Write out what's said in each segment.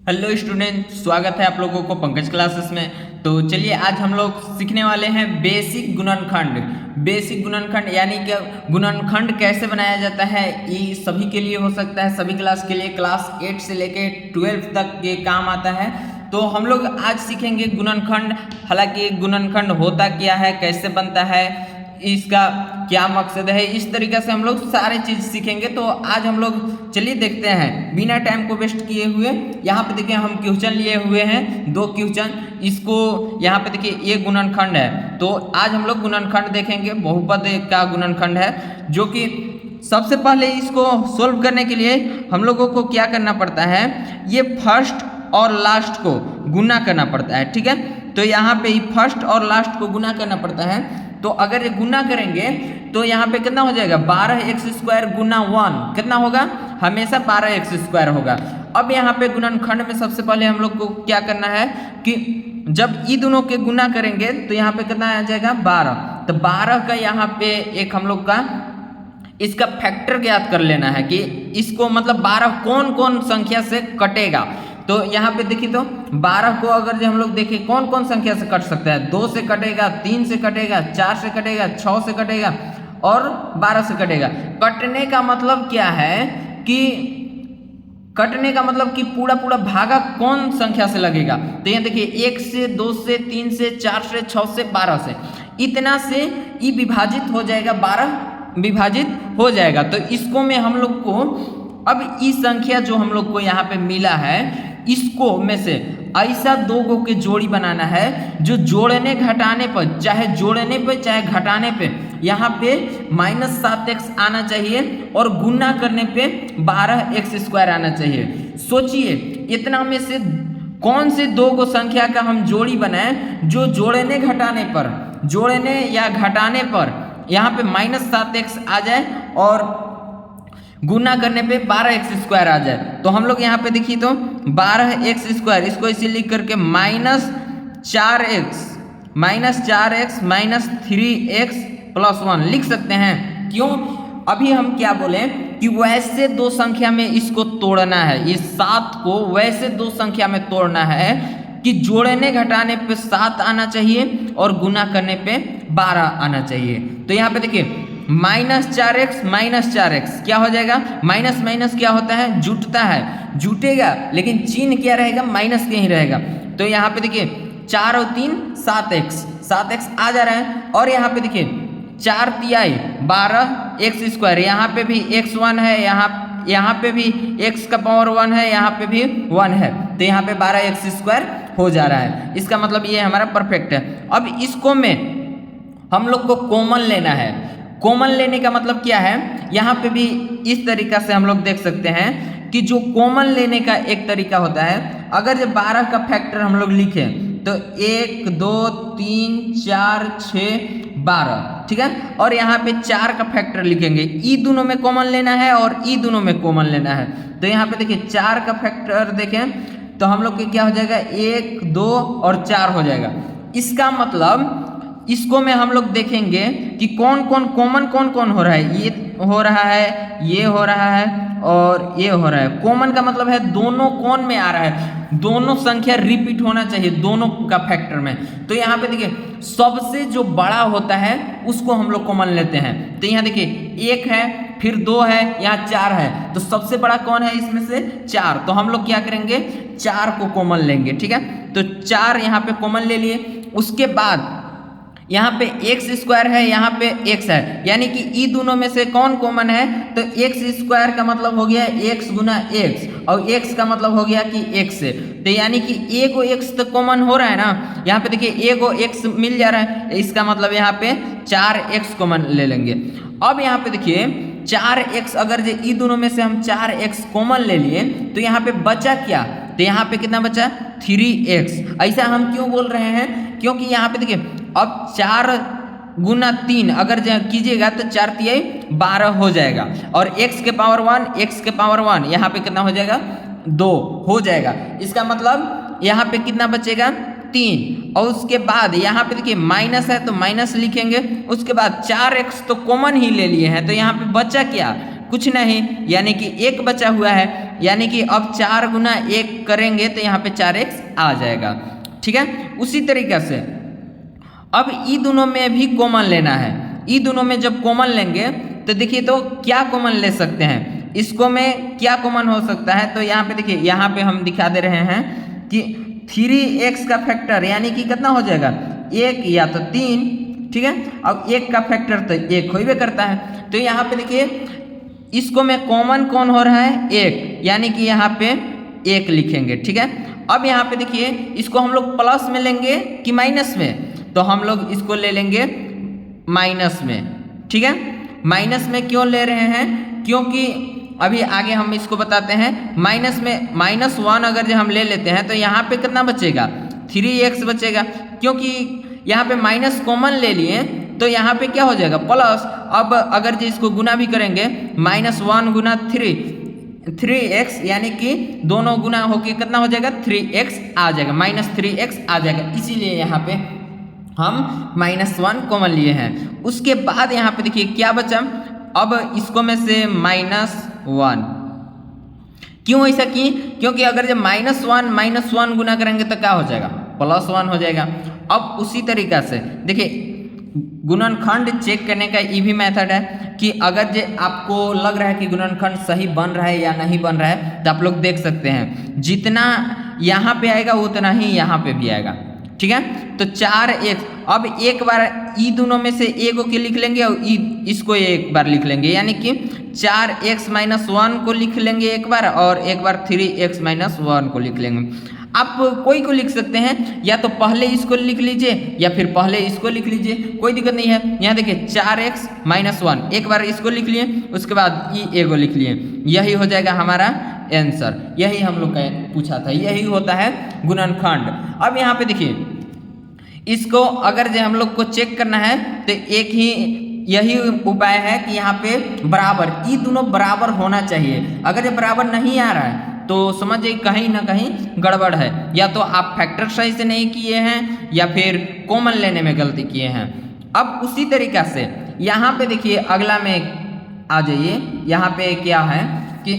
Hello student, स्वागत है आप लोगों को पंकज क्लासेस में। तो चलिए आज हम लोग सीखने वाले हैं बेसिक गुणनखंड। बेसिक गुणनखंड यानी कि गुणनखंड कैसे बनाया जाता है, ये सभी के लिए हो सकता है, सभी क्लास के लिए, क्लास 8 से लेके 12 तक ये काम आता है। तो हम लोग आज सीखेंगे गुणनखंड। हालांकि गुणनखंड होता क्या है, कैसे बनता है, इसका क्या मकसद है, इस तरीके से हम लोग सारे चीज सीखेंगे। तो आज हम लोग चलिए देखते हैं बिना टाइम को वेस्ट किए हुए। यहाँ पे देखिए हम क्वेश्चन लिए हुए हैं, 2 क्वेश्चन। इसको यहाँ पे देखिए ये गुणनखंड है, तो आज हम लोग गुणनखंड देखेंगे। बहुपद का गुणनखंड है, जो कि सबसे पहले इसको सोल्व करने के लिए हम लोगों को क्या करना पड़ता है, ये फर्स्ट और लास्ट को गुना करना पड़ता है। ठीक है, तो यहाँ पे फर्स्ट और लास्ट को गुना करना पड़ता है। तो अगर ये गुना करेंगे तो यहाँ पे कितना हो जाएगा, 12x² गुना 1 कितना होगा, हमेशा 12x² होगा। अब यहाँ पे गुणनखंड में सबसे पहले हम लोग को क्या करना है कि जब ये दोनों के गुना करेंगे तो यहाँ पे कितना आ जाएगा, 12। तो 12 का यहाँ पे एक हम लोग का इसका फैक्टर ज्ञात कर लेना है कि इसको मतलब 12 कौन कौन संख्या से कटेगा। तो यहाँ पे देखिए, तो 12 को अगर जो हम लोग देखें कौन कौन संख्या से कट सकता है, 2 से कटेगा, 3 से कटेगा, 4 से कटेगा, 6 से कटेगा और 12 से कटेगा। कटने का मतलब क्या है कि कटने का मतलब कि पूरा पूरा भागा कौन संख्या से लगेगा। तो यहाँ देखिए 1 से, 2 से, 3 से, 4 से, 6 से, 12 से, इतना से ई विभाजित हो जाएगा, 12 विभाजित हो जाएगा। तो इसको में हम लोग को अब इस संख्या जो हम लोग को यहाँ पे मिला है, इसको में से ऐसा 2 गो के जोड़ी बनाना है जो जोड़ने घटाने पर, चाहे जोड़ने पे चाहे घटाने पे, यहाँ पे -7x आना चाहिए और गुना करने पे 12x² आना चाहिए। सोचिए इतना में से कौन से 2 गो संख्या का हम जोड़ी बनाए जो जोड़ने घटाने पर, जोड़ने या घटाने पर यहाँ पे -7x आ जाए और गुना करने पे 12x² आ जाए। तो हम लोग यहाँ पे देखिए, तो 12x², इसको इसे लिख करके -4x -3x+1 लिख सकते हैं। क्यों, अभी हम क्या बोले कि वैसे 2 संख्या में इसको तोड़ना है, इस 7 को वैसे 2 संख्या में तोड़ना है कि जोड़ने घटाने पे 7 आना चाहिए और गुना करने पे 12 आना चाहिए। तो यहाँ पे देखिए -4x क्या हो जाएगा, माइनस माइनस क्या होता है, जुटता है, जुटेगा, लेकिन चिन्ह क्या रहेगा, माइनस के ही रहेगा। तो यहाँ पे देखिए 4 और 3 7x आ जा रहा है। और यहाँ पे देखिए 4 तिहाई 12x², यहाँ पे भी x1 है, यहाँ पे भी x का पावर 1 है, यहाँ पे भी 1 है, तो यहाँ पे 12x² हो जा रहा है। इसका मतलब ये हमारा परफेक्ट है। अब इसको में हम लोग को कॉमन लेना है। कॉमन लेने का मतलब क्या है, यहाँ पे भी इस तरीका से हम लोग देख सकते हैं कि जो कॉमन लेने का एक तरीका होता है, अगर जब 12 का फैक्टर हम लोग लिखें तो 1 2 3 4 6 12, ठीक है, और यहाँ पे 4 का फैक्टर लिखेंगे। ई दोनों में कॉमन लेना है और ई दोनों में कॉमन लेना है। तो यहाँ पे देखिए 4 का फैक्टर देखें तो हम लोग के क्या हो जाएगा, 1 2 और 4 हो जाएगा। इसका मतलब इसको में हम लोग देखेंगे कि कौन कौन कॉमन कौन कौन हो रहा है, ये हो रहा है, ये हो रहा है और ये हो रहा है। कॉमन का मतलब है दोनों कौन में आ रहा है, दोनों संख्या रिपीट होना चाहिए दोनों का फैक्टर में। तो यहाँ पे देखिए सबसे जो बड़ा होता है उसको हम लोग कॉमन लेते हैं। तो यहाँ देखिए 1 है, फिर 2 है, यहाँ 4 है, तो सबसे बड़ा कौन है इसमें से, 4। तो हम लोग क्या करेंगे, 4 को कॉमन लेंगे। ठीक है, तो 4 यहाँ पे कॉमन ले लिए। उसके बाद यहाँ पे x² है, यहाँ पे x है, यानी कि ई दोनों में से कौन कॉमन है, तो x² का मतलब हो गया x गुना x और x का मतलब हो गया कि x से। तो यानी कि एगो x तो कॉमन हो रहा है ना, यहाँ पे देखिए एगो x मिल जा रहा है, इसका मतलब यहाँ पे 4x कॉमन ले लेंगे। अब यहाँ पे देखिए 4x, अगर जो ई दोनों में से हम 4x कॉमन ले लिए तो यहाँ पे बचा क्या, तो यहाँ पे कितना बचा, 3x। ऐसा हम क्यों बोल रहे हैं, क्योंकि यहाँ पे देखिए अब 4 गुना 3 अगर कीजिएगा तो 4 तिहाई 12 हो जाएगा, और x के पावर 1 यहाँ पे कितना हो जाएगा, 2 हो जाएगा। इसका मतलब यहाँ पे कितना बचेगा, 3। और उसके बाद यहाँ पे देखिए माइनस है तो माइनस लिखेंगे। उसके बाद 4x तो कॉमन ही ले लिए हैं, तो यहाँ पे बचा क्या, कुछ नहीं, यानी कि 1 बचा हुआ है, यानी कि अब 4 गुना 1 करेंगे तो यहाँ पे 4x आ जाएगा। ठीक है, उसी तरीके से अब ई दोनों में भी कॉमन लेना है। ई दोनों में जब कॉमन लेंगे तो देखिए तो क्या कॉमन ले सकते हैं, इसको में क्या कॉमन हो सकता है। तो यहाँ पे देखिए, यहाँ पे हम दिखा दे रहे हैं कि 3x का फैक्टर यानी कि कितना हो जाएगा 1 या तो 3। ठीक है, अब 1 का फैक्टर तो 1 हो करता है। तो यहाँ पे देखिए इसको में कॉमन कौन हो रहा है 1, यानी कि यहाँ पे 1 लिखेंगे। ठीक है, अब यहाँ पे देखिए इसको हम लोग प्लस में लेंगे कि माइनस में, तो हम लोग इसको ले लेंगे माइनस में। ठीक है, माइनस में क्यों ले रहे हैं, क्योंकि अभी आगे हम इसको बताते हैं। माइनस में -1 अगर जो हम ले लेते हैं तो यहाँ पे कितना बचेगा 3x बचेगा, क्योंकि यहाँ पे माइनस कॉमन ले लिए तो यहाँ पे क्या हो जाएगा प्लस। अब अगर जो इसको गुना भी करेंगे -1 गुना 3x यानी कि दोनों गुना होके कितना हो जाएगा 3x आ जाएगा, -3x आ जाएगा। इसीलिए यहाँ पे हम -1 कॉमन लिए हैं। उसके बाद यहाँ पे देखिए क्या बचा, अब इसको में से -1 क्यों ऐसा की, क्योंकि अगर जब -1 गुना करेंगे तो क्या हो जाएगा +1 हो जाएगा। अब उसी तरीका से देखिए गुणनखंड चेक करने का ये भी मेथड है कि अगर जो आपको लग रहा है कि गुणनखंड सही बन रहा है या नहीं बन रहा है तो आप लोग देख सकते हैं, जितना यहाँ पे आएगा उतना ही यहाँ पे भी आएगा। ठीक है, तो 4x, अब एक बार ई दोनों में से एक को लिख लेंगे और इसको एक बार लिख लेंगे, यानी कि 4x - 1 को लिख लेंगे एक बार और एक बार 3x - 1 को लिख लेंगे। आप कोई को लिख सकते हैं, या तो पहले इसको लिख लीजिए या फिर पहले इसको लिख लीजिए, कोई दिक्कत नहीं है। यहाँ देखिए 4x - 1 एक बार इसको लिख लिए, उसके बाद ई एगो लिख लिए, यही हो जाएगा हमारा आंसर। यही हम लोग का पूछा था, यही होता है गुणनखंड। अब यहाँ पे देखिए इसको अगर जो हम लोग को चेक करना है तो एक ही यही उपाय है कि यहाँ पे बराबर, ये दोनों बराबर होना चाहिए। अगर ये बराबर नहीं आ रहा है तो समझिए कहीं ना कहीं गड़बड़ है, या तो आप फैक्टर सही से नहीं किए हैं या फिर कॉमन लेने में गलती किए हैं। अब उसी तरीका से यहाँ पे देखिए अगला में आ जाइए, यहाँ पे क्या है कि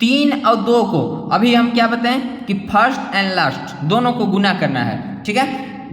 3 और 2 को अभी हम क्या बताएं कि फर्स्ट एंड लास्ट दोनों को गुना करना है। ठीक है,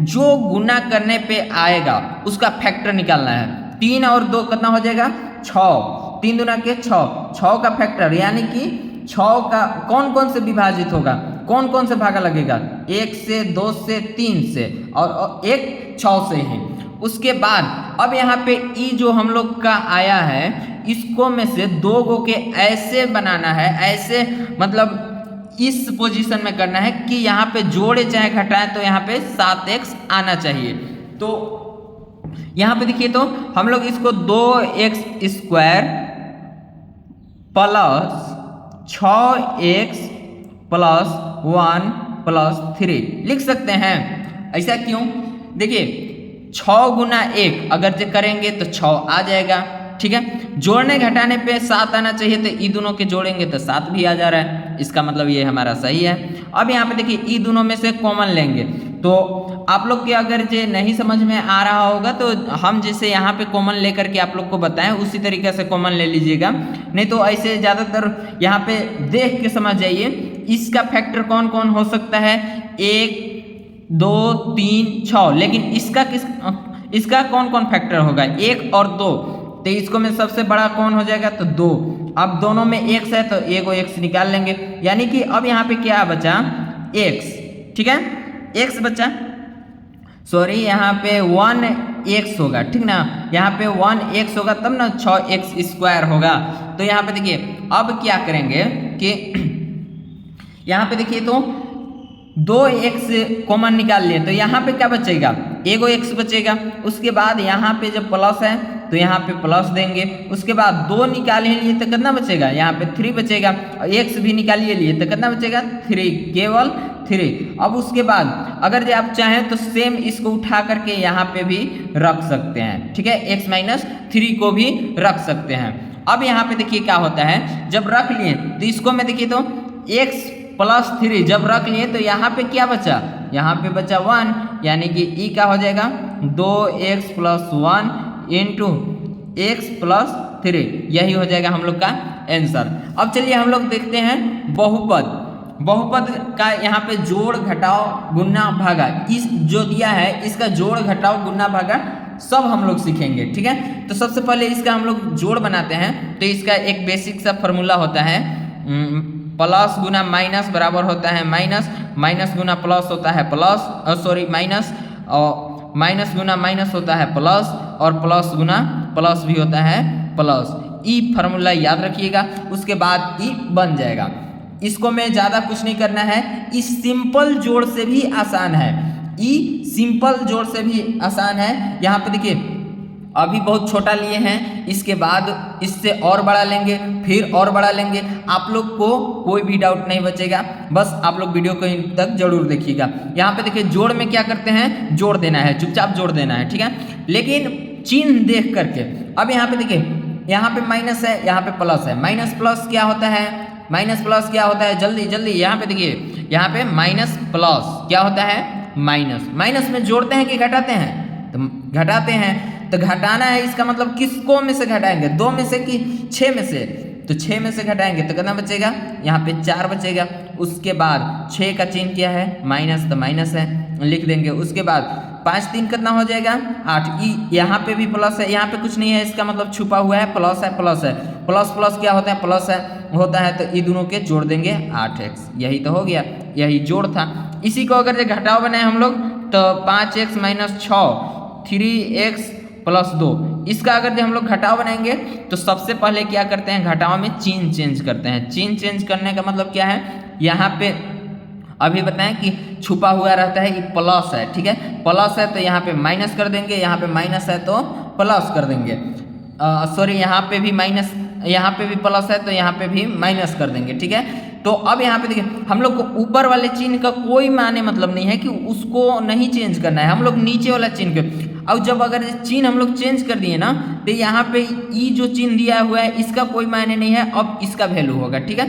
जो गुना करने पे आएगा उसका फैक्टर निकालना है। 3 और 2 कितना हो जाएगा 6, 3 दूना के 6 का फैक्टर, यानी कि 6 का कौन कौन से विभाजित होगा, कौन कौन से भागा लगेगा 1 से 2 से 3 से और एक 6 से ही। उसके बाद अब यहाँ पे ई जो हम लोग का आया है इसको में से 2 गो के ऐसे बनाना है, ऐसे मतलब इस पोजीशन में करना है कि यहाँ पे जोड़े चाहे घटाएं तो यहाँ पे 7x आना चाहिए। तो यहाँ पे देखिए तो हम लोग इसको 2x² plus 6x plus 1 plus 3 लिख सकते हैं। ऐसा क्यों, देखिए 6 गुना 1 अगर जो करेंगे तो 6 आ जाएगा। ठीक है, जोड़ने घटाने पे 7 आना चाहिए, तो ई दोनों के जोड़ेंगे तो 7 भी आ जा रहा है, इसका मतलब ये हमारा सही है। अब यहाँ पे देखिए ई दोनों में से कॉमन लेंगे, तो आप लोग के अगर जे नहीं समझ में आ रहा होगा तो हम जैसे यहाँ पे कॉमन लेकर के आप लोग को बताएं उसी तरीके से कॉमन ले लीजिएगा, नहीं तो ऐसे ज़्यादातर यहाँ पे देख के समझ जाइए। इसका फैक्टर कौन कौन हो सकता है 1 2 3 6, लेकिन इसका कौन कौन फैक्टर होगा 1 और 2, तो इसको में सबसे बड़ा कौन हो जाएगा तो 2। अब दोनों में x है तो एगो x निकाल लेंगे, यानी कि अब यहाँ पे क्या बचा x। ठीक है, x बचा, सॉरी यहाँ पे 1x होगा। ठीक ना, यहाँ पे 1x होगा तब ना 6x² होगा। तो यहाँ पे देखिए अब क्या करेंगे कि यहाँ पे देखिए तो 2x कॉमन निकाल लिए, तो यहाँ पे क्या बचेगा एगो x बचेगा। उसके बाद यहाँ पे जब प्लस है तो यहाँ पे प्लस देंगे। उसके बाद 2 निकाल ही लिए तो कितना बचेगा यहाँ पे 3 बचेगा, और x भी निकालिए लिए तो कितना बचेगा 3, केवल 3। अब उसके बाद अगर जो आप चाहें तो सेम इसको उठा करके यहाँ पे भी रख सकते हैं। ठीक है, x - 3 को भी रख सकते हैं। अब यहाँ पे देखिए क्या होता है, जब रख लिए तो इसको में देखिए तो x + 3 जब रख लिए तो यहाँ पे क्या बचा, यहाँ पे बचा 1, यानी कि ई क्या हो जाएगा 2x + 1 इंटू x + 3, यही हो जाएगा हम लोग का आंसर। अब चलिए हम लोग देखते हैं बहुपद। बहुपद का यहाँ पे जोड़ घटाव गुना भागा, इस जो दिया है इसका जोड़ घटाव गुना भागा सब हम लोग सीखेंगे, ठीक है। तो सबसे पहले इसका हम लोग जोड़ बनाते हैं। तो इसका एक बेसिक सा फॉर्मूला होता है, प्लस गुना माइनस बराबर होता है माइनस, माइनस गुना प्लस होता है प्लस, सॉरी माइनस, और माइनस गुना माइनस होता है प्लस, और प्लस गुना प्लस भी होता है प्लस। ई फार्मूला याद रखिएगा, उसके बाद ई बन जाएगा। इसको में ज़्यादा कुछ नहीं करना है, इस सिंपल जोड़ से भी आसान है, ई सिंपल जोड़ से भी आसान है। यहाँ पे देखिए अभी बहुत छोटा लिए हैं, इसके बाद इससे और बड़ा लेंगे, फिर और बड़ा लेंगे। आप लोग को कोई भी डाउट नहीं बचेगा, बस आप लोग वीडियो को इन तक जरूर देखिएगा। यहाँ पे देखिए जोड़ में क्या करते हैं, जोड़ देना है, चुपचाप जोड़ देना है, ठीक है। लेकिन चिन्ह देख करके, अब यहाँ पे देखिए यहाँ पे माइनस है, यहाँ पे प्लस है, माइनस प्लस क्या होता है, माइनस प्लस क्या होता है, जल्दी जल्दी यहाँ पे देखिए, यहाँ पे माइनस प्लस क्या होता है, माइनस। माइनस में जोड़ते हैं कि घटाते हैं, तो घटाते हैं। तो घटाना है, इसका मतलब किसको में से घटाएंगे, 2 में से कि 6 में से, तो 6 में से घटाएंगे तो कितना बचेगा, यहाँ पे 4 बचेगा। उसके बाद 6 का चिन्ह क्या है, माइनस, तो माइनस है, लिख देंगे। उसके बाद 5 3 कितना हो जाएगा 8, यहाँ पे भी प्लस है, यहाँ पे कुछ नहीं है, इसका मतलब छुपा हुआ है, प्लस है, प्लस है, प्लस प्लस क्या होता है, प्लस है होता है, तो ये दोनों के जोड़ देंगे 8x, यही तो हो गया, यही जोड़ था। इसी को अगर जो घटाव बनाए हम लोग तो 5x माइनस 6 3x प्लस 2, इसका अगर जो हम लोग घटाव बनाएंगे तो सबसे पहले क्या करते हैं, घटाव में चिन्ह चेंज करते हैं। चिन्ह चेंज करने का मतलब क्या है, यहाँ पे अभी बताएं कि छुपा हुआ रहता है, ये प्लस है, ठीक है, प्लस है तो यहाँ पे माइनस कर देंगे, यहाँ पे माइनस है तो प्लस कर देंगे, सॉरी यहाँ पे भी माइनस, यहाँ पे भी प्लस है तो यहाँ पे भी माइनस कर देंगे, ठीक है। तो अब यहाँ पे देखिए हम लोग को ऊपर वाले चिन्ह का कोई माने मतलब नहीं है कि उसको नहीं चेंज करना है, हम लोग नीचे वाला चिन्ह के, अब जब अगर चिन्ह हम लोग चेंज कर दिए ना तो यहाँ पे ई जो चिन्ह दिया हुआ है इसका कोई मायने नहीं है, अब इसका वैल्यू होगा, ठीक है।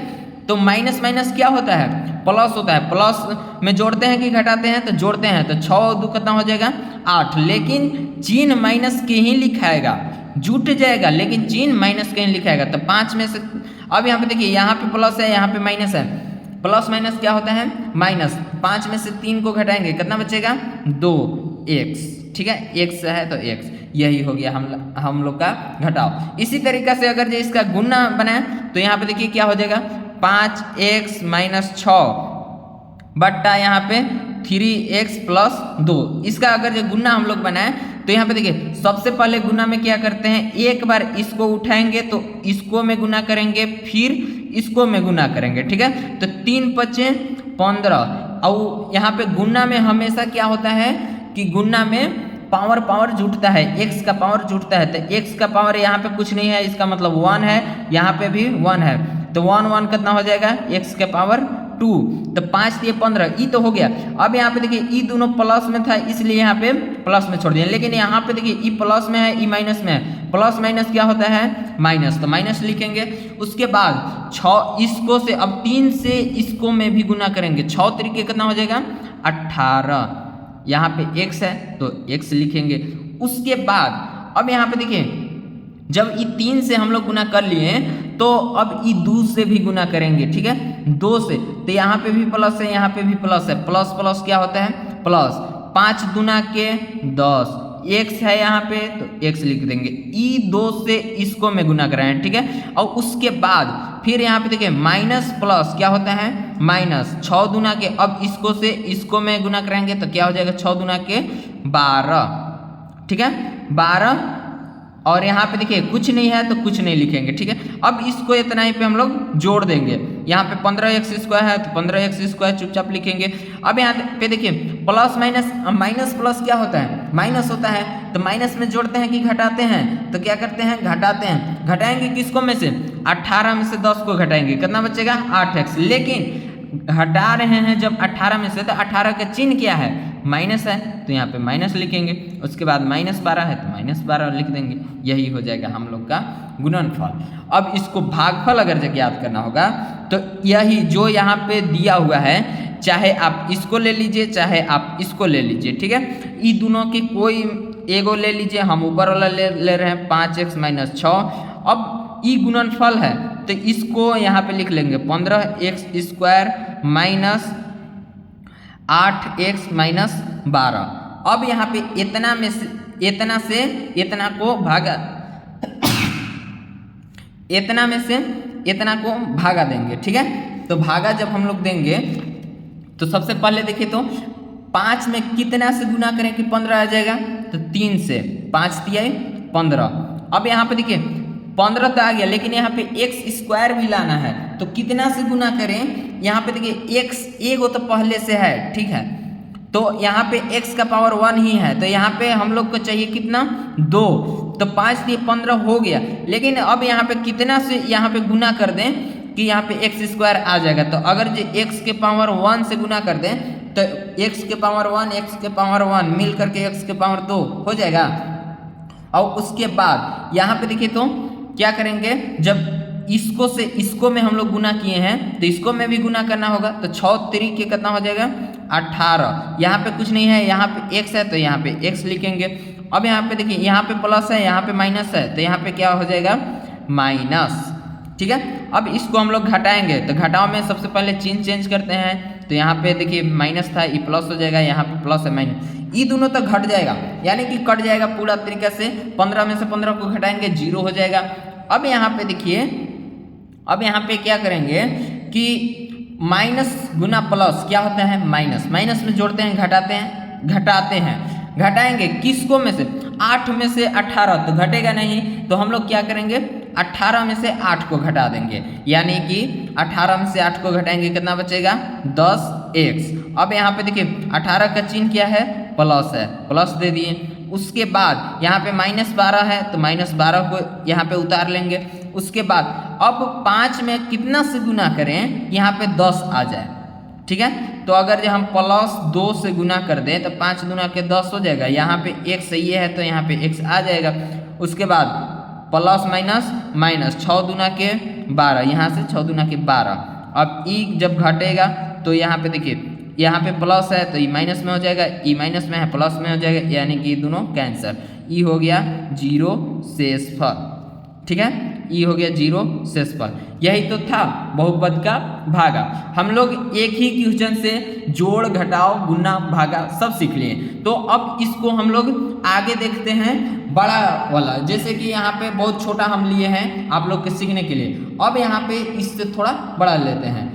तो माइनस माइनस क्या होता है, प्लस होता है, प्लस में जोड़ते हैं कि घटाते हैं, तो जोड़ते हैं, तो 6 और 2 कितना हो जाएगा 8, लेकिन चिन्ह माइनस के ही लिखाएगा, जुट जाएगा लेकिन चिन्ह माइनस के ही लिखाएगा। तो 5 में से, अब यहाँ पे देखिए यहाँ पे प्लस है, यहाँ पे माइनस है, प्लस माइनस क्या होता है माइनस, 5 में से 3 को घटाएंगे कितना बचेगा 2x, ठीक है, x है तो x, यही हो गया हम लोग का घटाव। इसी तरीका से अगर जो इसका गुना बनाए तो यहाँ पे देखिए क्या हो जाएगा 5x माइनस 6 बट्टा यहाँ पे 3x प्लस 2, इसका अगर जो गुना हम लोग बनाए तो यहाँ पे देखिए सबसे पहले गुना में क्या करते हैं, एक बार इसको उठाएंगे तो इसको में गुना करेंगे, फिर इसको में गुना करेंगे, ठीक है। तो 3 5 15, और यहाँ पे गुना में हमेशा क्या होता है कि गुना में पावर जुटता है, x का पावर जुटता है, तो x का पावर यहाँ पे कुछ नहीं है, इसका मतलब 1 है, यहाँ पे भी 1 है, तो 1 1 कितना हो जाएगा x के पावर 2, तो 5 ये 15, ई तो हो गया। अब यहाँ पे देखिए ई दोनों प्लस में था इसलिए यहाँ पे प्लस में छोड़ दिया, लेकिन यहाँ पे देखिए ई प्लस में है, ई माइनस में है, प्लस माइनस क्या होता है माइनस, तो माइनस लिखेंगे। उसके बाद 6 इसको से, अब 3 से इसको में भी गुना करेंगे, 6 तरीके कितना हो जाएगा 18, यहाँ पे x है तो x लिखेंगे। उसके बाद अब यहाँ पे देखिए जब ई 3 से हम लोग गुना कर लिए तो अब ई 2 से भी गुना करेंगे, ठीक है, 2 से, तो यहाँ पे भी प्लस है, यहाँ पे भी प्लस है, प्लस प्लस क्या होता है प्लस, 5 दूना के 10, x है यहाँ पे तो x लिख देंगे, ई 2 से इसको में गुना कराएं, ठीक है। और उसके बाद फिर यहाँ पे देखिए माइनस प्लस क्या होता है माइनस, 6 दूना के, अब इसको से इसको में गुना कराएंगे तो क्या हो जाएगा 6 दूना के 12, ठीक है 12, और यहाँ पे देखिए कुछ नहीं है तो कुछ नहीं लिखेंगे, ठीक है। अब इसको इतना ही पे हम लोग जोड़ देंगे, यहाँ पे 15x स्क्वायर है तो 15x स्क्वायर चुपचाप लिखेंगे। अब यहाँ पे देखिए प्लस माइनस, माइनस प्लस क्या होता है माइनस होता है, तो माइनस में जोड़ते हैं कि घटाते हैं, तो क्या करते हैं घटाते हैं, घटाएंगे किसको में से 18 में से 10 को घटाएंगे कितना बचेगा 8x, लेकिन हटा रहे हैं जब 18 में से तो 18 का चिन्ह क्या है माइनस है, तो यहाँ पे माइनस लिखेंगे। उसके बाद -12 है तो -12 लिख देंगे, यही हो जाएगा हम लोग का गुणनफल। अब इसको भागफल अगर जब याद करना होगा तो यही जो यहाँ पे दिया हुआ है, चाहे आप इसको ले लीजिए चाहे आप इसको ले लीजिए, ठीक है, ये दोनों की कोई एगो ले लीजिए, हम ऊपर वाला ले रहे हैं 5x माइनस 6, अब ई गुणनफल है तो इसको यहाँ पे लिख लेंगे 15x² माइनस 8x माइनस 12। अब यहाँ पे इतना से इतना को भागा, इतना में से इतना को भागा देंगे, ठीक है। तो भागा जब हम लोग देंगे तो सबसे पहले देखिए तो 5 में कितना से गुना करें कि 15 आ जाएगा, तो 3 से, 5 तिया 15। अब यहाँ पे देखिए 15 तो आ गया, लेकिन यहाँ पे x² भी लाना है, तो कितना से गुना करें। यहाँ पे देखिए x एगो तो पहले से है, ठीक है, तो यहाँ पे x का पावर 1 ही है, तो यहाँ पे हम लोग को चाहिए कितना 2, तो 5 दिए 15 हो गया। लेकिन अब यहाँ पे कितना से यहाँ पे गुना कर दें कि यहाँ पे x² आ जाएगा। तो अगर जो x के पावर 1 से गुना कर दें तो x के पावर 1 x के पावर 1 मिल करके x के पावर 2 हो जाएगा। और उसके बाद यहाँ पे देखिए तो क्या करेंगे, जब इसको से इसको में हम लोग गुना किए हैं तो इसको में भी गुना करना होगा, तो 6 3 के कितना हो जाएगा 18। यहाँ पे कुछ नहीं है, यहाँ पे x है तो यहाँ पे x लिखेंगे। अब यहाँ पे देखिए यहाँ पे प्लस है, यहाँ पे माइनस है, तो यहाँ पे क्या हो जाएगा माइनस, ठीक है। अब इसको हम लोग घटाएंगे, तो घटाओ में सबसे पहले चिन्ह चेंज करते हैं, तो यहाँ पे देखिए माइनस था, ये प्लस हो जाएगा, यहाँ पे प्लस है माइनस, ये दोनों तो घट जाएगा, यानी कि कट जाएगा पूरा तरीके से। 15 में से 15 को घटाएंगे 0 हो जाएगा। अब यहाँ पे देखिए, अब यहाँ पे क्या करेंगे कि माइनस गुना प्लस क्या होता है माइनस, माइनस में जोड़ते हैं, घटाते हैं, घटाएंगे किसको में से 8 में से 18, तो घटेगा नहीं, तो हम लोग क्या करेंगे 18 में से 8 को घटा देंगे, यानी कि 18 में से 8 को घटाएंगे कितना बचेगा 10x। अब यहाँ पे देखिए 18 का चिन्ह क्या है प्लस है, प्लस दे दिए। उसके बाद यहाँ पे -12 है तो -12 को यहाँ पे उतार लेंगे। उसके बाद अब 5 में कितना से गुना करें, यहाँ पे 10 आ जाए, ठीक है। तो अगर जो हम +2 से गुना कर दें तो 5 दूना के 10 हो जाएगा, यहाँ पे x सही है तो यहाँ पे x आ जाएगा। उसके बाद प्लस माइनस माइनस 6 दूना के 12, यहाँ से 6 दूना के 12। अब ई जब घटेगा तो यहाँ पे देखिए यहाँ पे प्लस है तो ई माइनस में हो जाएगा, ई माइनस में है प्लस में हो जाएगा, यानी कि दोनों कैंसर। ई हो गया 0 शेषफल, ठीक है, ई हो गया 0 शेषफल। यही तो था बहुपद का भागा। हम लोग एक ही क्वेश्चन से जोड़ घटाओ गुना भागा सब सीख लिए। तो अब इसको हम लोग आगे देखते हैं बड़ा वाला, जैसे कि यहाँ पे बहुत छोटा हम लिए हैं आप लोग के सीखने के लिए। अब यहाँ पे इससे थोड़ा बड़ा लेते हैं।